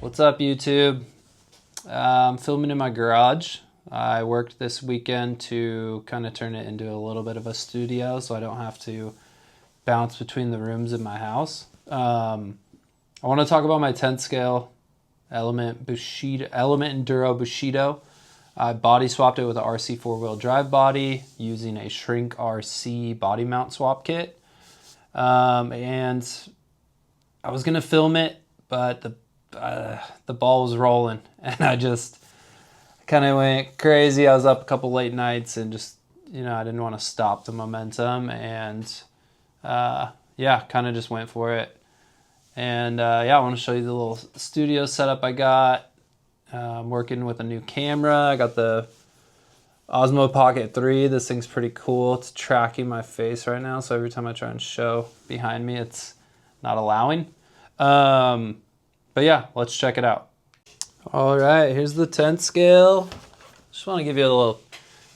What's up, YouTube? I'm filming in my garage. I worked this weekend to kind of turn it into a little bit of a studio so I don't have to bounce between the rooms in my house. I want to talk about my 10 scale Element Enduro Bushido. I body swapped it with an RC 4-wheel drive body using a Shrink RC body mount swap kit. And I was gonna film it, but the ball was rolling and I just kind of went crazy. I was up a couple late nights and just, I didn't want to stop the momentum, and yeah, kind of just went for it. And yeah, I want to show you the little studio setup I got. I'm working with a new camera. I got the Osmo Pocket 3. This thing's pretty cool. It's tracking my face right now, so every time I try and show behind me, it's not allowing. But yeah, let's check it out. All right, here's the 10 scale. Just want to give you a little,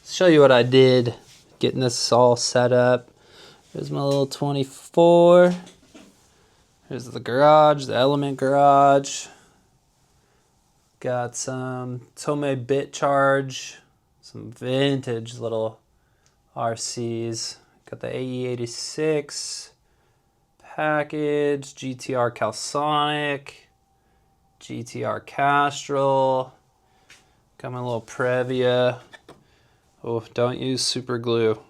show you what I did getting this all set up. Here's my little 24. Here's the garage, the Element garage. Got some Tomei bit charge, some vintage little RCs. Got the AE86 package, GTR Calsonic, GTR Castrol. Got my little Previa. Oh, don't use super glue.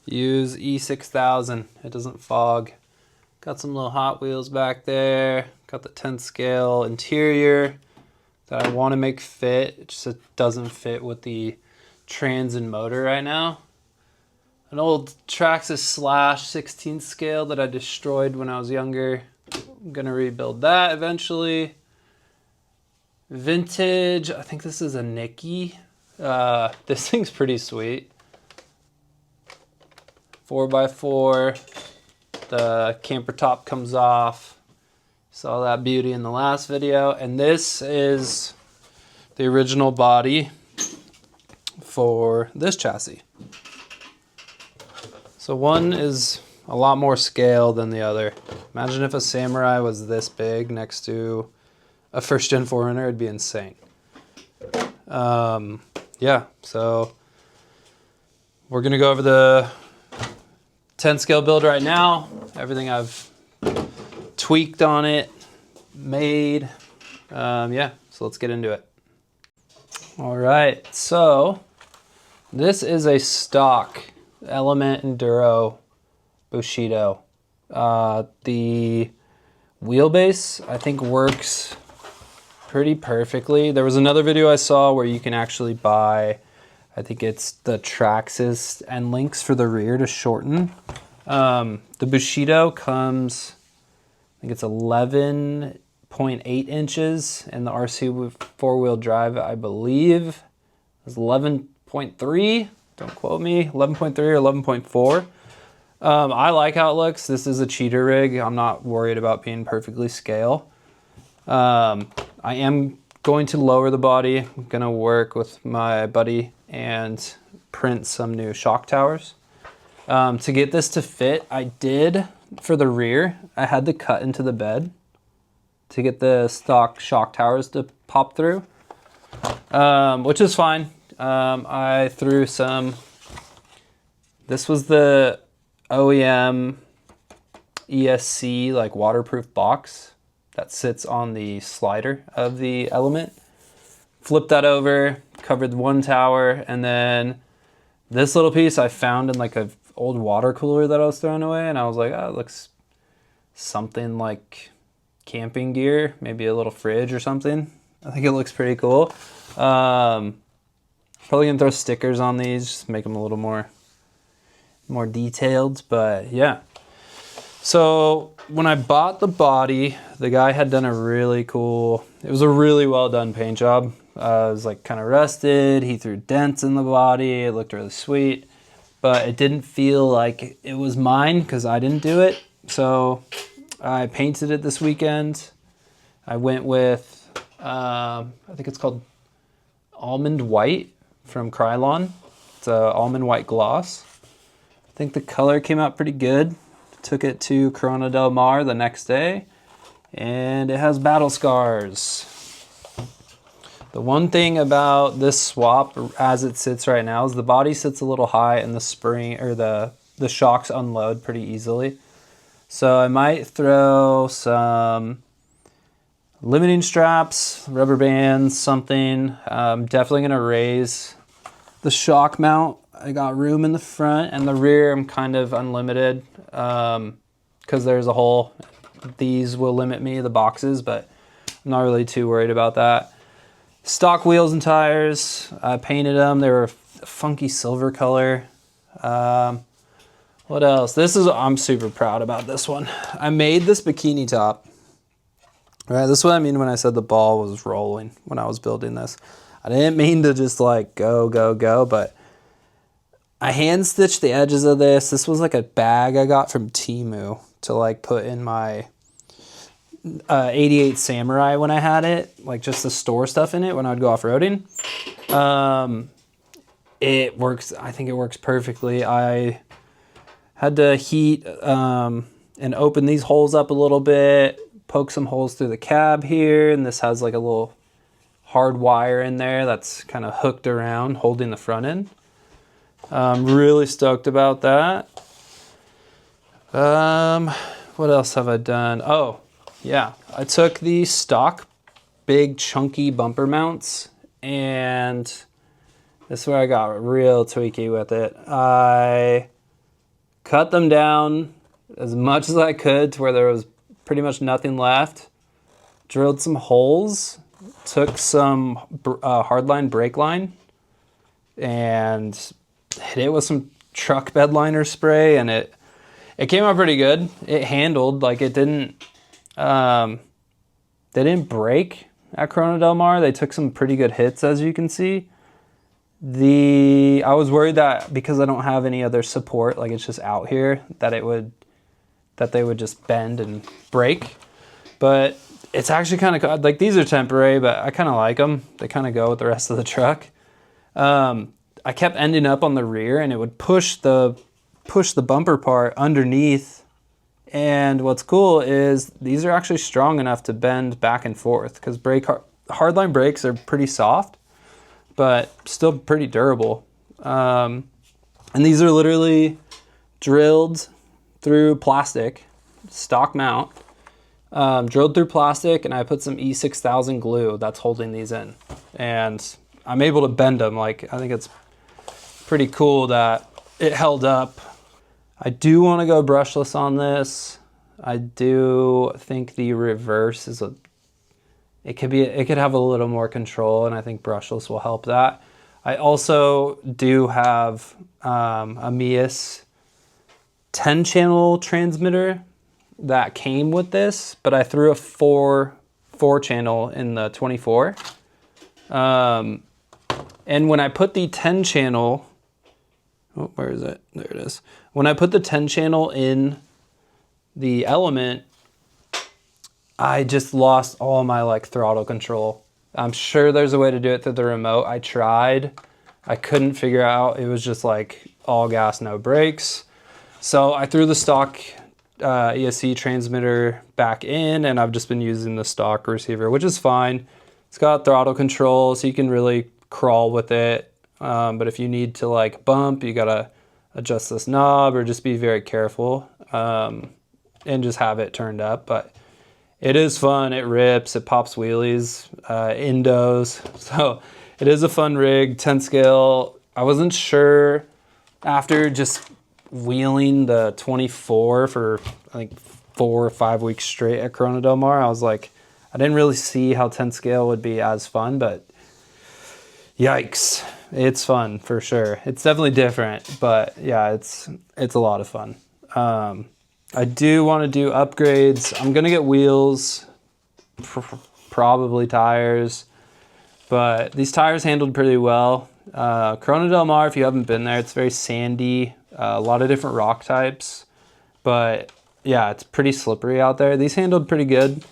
Use E6000, it doesn't fog. Got some little Hot Wheels back there. Got the 10 scale interior that I want to make fit. It just doesn't fit with the trans and motor right now. An old Traxxas Slash 16 scale that I destroyed when I was younger. I'm gonna rebuild that eventually. Vintage, I think this is a Nikki. This thing's pretty sweet. 4x4. The camper top comes off. Saw that beauty in the last video. And this is the original body for this chassis. So one is a lot more scale than the other. Imagine if a Samurai was this big next to a first gen 4Runner, it'd be insane. Yeah, so we're gonna go over the 10 scale build right now. Everything I've tweaked on it, made. Yeah, so let's get into it. All right, so this is a stock Element Enduro Bushido. The wheelbase, I think, works pretty perfectly. There was another video I saw where you can actually buy, I think it's the Traxxas end links for the rear to shorten. The Bushido comes, I think it's 11.8 inches, and the RC 4-wheel drive, I believe, is 11.3. Don't quote me, 11.3 or 11.4. I like how it looks. This is a cheater rig. I'm not worried about being perfectly scale. I am going to lower the body. I'm gonna work with my buddy and print some new shock towers. To get this to fit, I did, for the rear, I had to cut into the bed to get the stock shock towers to pop through, which is fine. I threw some, this was the OEM ESC like waterproof box that sits on the slider of the Element. Flipped that over, covered one tower, and then this little piece I found in like an old water cooler that I was throwing away, and I was like, oh, it looks something like camping gear, maybe a little fridge or something. I think it looks pretty cool. Probably gonna throw stickers on these, just make them a little more detailed, but yeah. So when I bought the body, the guy had done a really cool, it was a really well done paint job. It was like kind of rusted. He threw dents in the body. It looked really sweet, but it didn't feel like it was mine because I didn't do it. So I painted it this weekend. I went with, I think it's called Almond White from Krylon. It's a almond white gloss. I think the color came out pretty good. Took it to Corona Del Mar the next day, and it has battle scars. The one thing about this swap as it sits right now is the body sits a little high and the spring or the shocks unload pretty easily. So I might throw some limiting straps, rubber bands, something. I'm definitely gonna raise the shock mount. I got room in the front, and the rear I'm kind of unlimited because there's a hole. These will limit me, the boxes, but I'm not really too worried about that. Stock wheels and tires, I painted them. They were a funky silver color. What else? I'm super proud about this one. I made this bikini top. All right, this is what I mean when I said the ball was rolling when I was building this. I didn't mean to just like go, but I hand stitched the edges of this. This was like a bag I got from Temu to like put in my 88 Samurai when I had it, like just to store stuff in it when I'd go off-roading. It works. I think it works perfectly. I had to heat and open these holes up a little bit, poke some holes through the cab here, and this has like a little hard wire in there that's kind of hooked around holding the front end. I'm really stoked about that. What else have I done? Oh, yeah, I took these stock big chunky bumper mounts, and this is where I got real tweaky with it. I cut them down as much as I could to where there was pretty much nothing left, drilled some holes, took some hardline brake line, and hit it with some truck bed liner spray, and it came out pretty good. It handled, like it didn't, they didn't break at Corona Del Mar. They took some pretty good hits, as you can see. I was worried that because I don't have any other support, like it's just out here, that they would just bend and break. But it's actually kind of, like these are temporary, but I kind of like them. They kind of go with the rest of the truck. I kept ending up on the rear, and it would push the bumper part underneath. And what's cool is these are actually strong enough to bend back and forth, because hardline brakes are pretty soft, but still pretty durable. And these are literally drilled through plastic, stock mount, drilled through plastic, and I put some E6000 glue that's holding these in. And I'm able to bend them. Like, I think it's pretty cool that it held up. I do want to go brushless on this. I do think the reverse is it could have a little more control, and I think brushless will help that. I also do have a Mias 10-channel transmitter that came with this, but I threw a 4-channel in the 24. And when I put the 10-channel, oh, where is it? There it is. When I put the 10-channel in the Element, I just lost all my like throttle control. I'm sure there's a way to do it through the remote. I tried. I couldn't figure out. It was just like all gas, no brakes. So I threw the stock ESC transmitter back in, and I've just been using the stock receiver, which is fine. It's got throttle control, so you can really crawl with it. But if you need to like bump, you gotta adjust this knob or just be very careful and just have it turned up. But it is fun. It rips, it pops wheelies, endos. So it is a fun rig, 10 scale. I wasn't sure after just wheeling the 24 for I think 4 or 5 weeks straight at Corona Del Mar. I was like, I didn't really see how 10 scale would be as fun, but yikes, it's fun for sure. It's definitely different, but yeah, it's a lot of fun. I do want to do upgrades. I'm gonna get wheels, probably tires, but these tires handled pretty well. Corona Del Mar, if you haven't been there, it's very sandy, a lot of different rock types, but yeah, it's pretty slippery out there. These handled pretty good.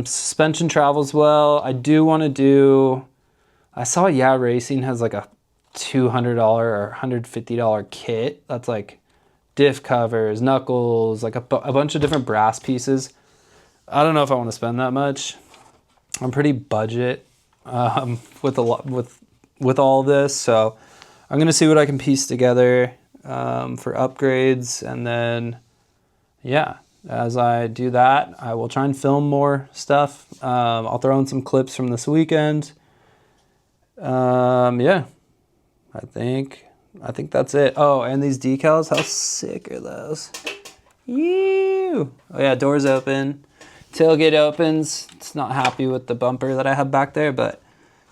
Suspension travels well. I do want to do, I saw Yeah Racing has like a $200 or $150 kit that's like diff covers, knuckles, like a bunch of different brass pieces. I don't know if I want to spend that much. I'm pretty budget with all this, so I'm gonna see what I can piece together for upgrades, and then yeah, as I do that, I will try and film more stuff. I'll throw in some clips from this weekend. Yeah, I think that's it. Oh, and these decals, how sick are those? Ew. Oh yeah, doors open. Tailgate opens. It's not happy with the bumper that I have back there, but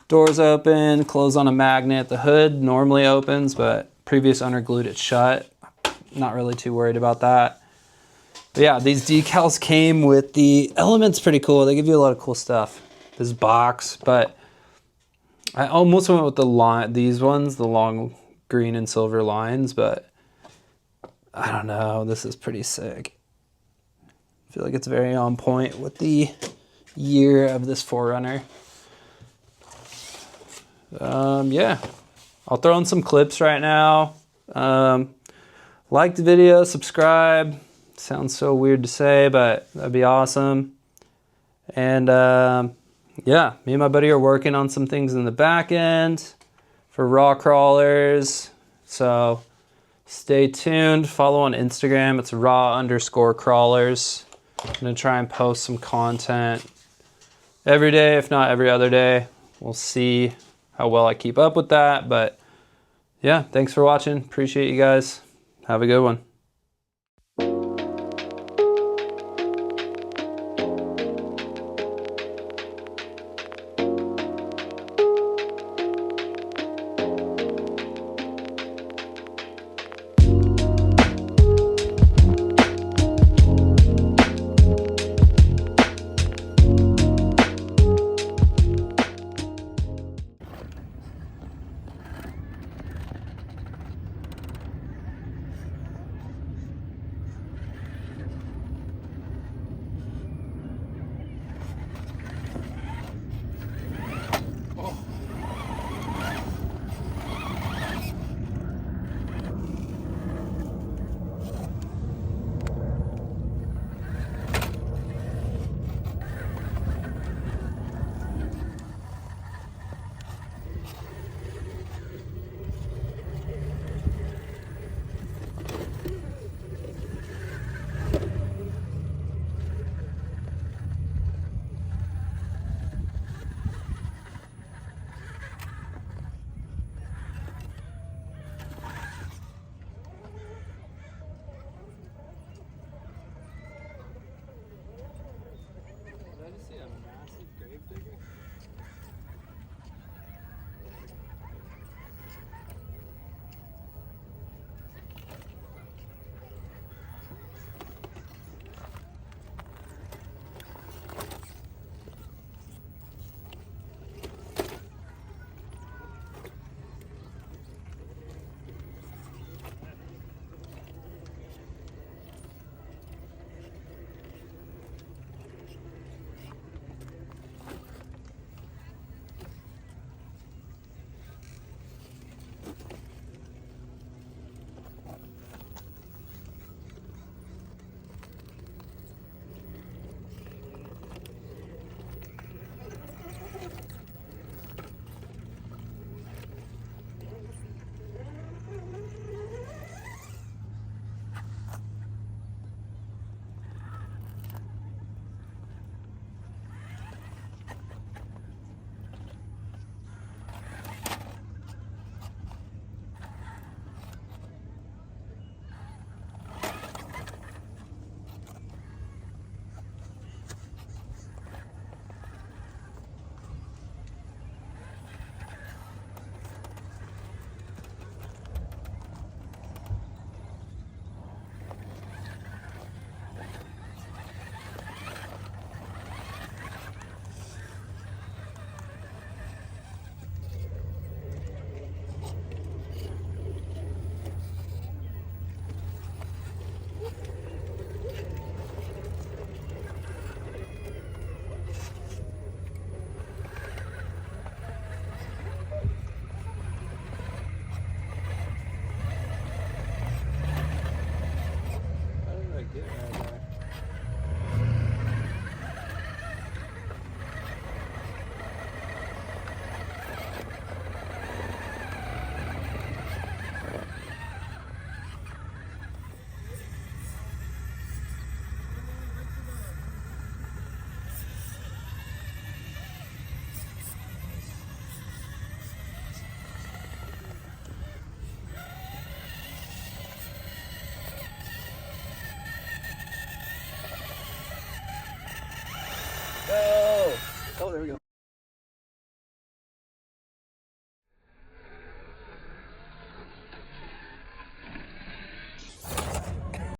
doors open, close on a magnet. The hood normally opens, but previous owner glued it shut. Not really too worried about that. But yeah, these decals came with the Element's pretty cool. They give you a lot of cool stuff. This box, but I almost went with these ones, the long green and silver lines, but I don't know. This is pretty sick. I feel like it's very on point with the year of this 4Runner. Yeah, I'll throw in some clips right now. Like the video, subscribe. Sounds so weird to say, but that'd be awesome. And yeah, me and my buddy are working on some things in the back end for raw crawlers. So stay tuned. Follow on Instagram. It's raw_crawlers. I'm gonna try and post some content every day, if not every other day. We'll see how well I keep up with that. But yeah, thanks for watching. Appreciate you guys. Have a good one. Oh, there we go.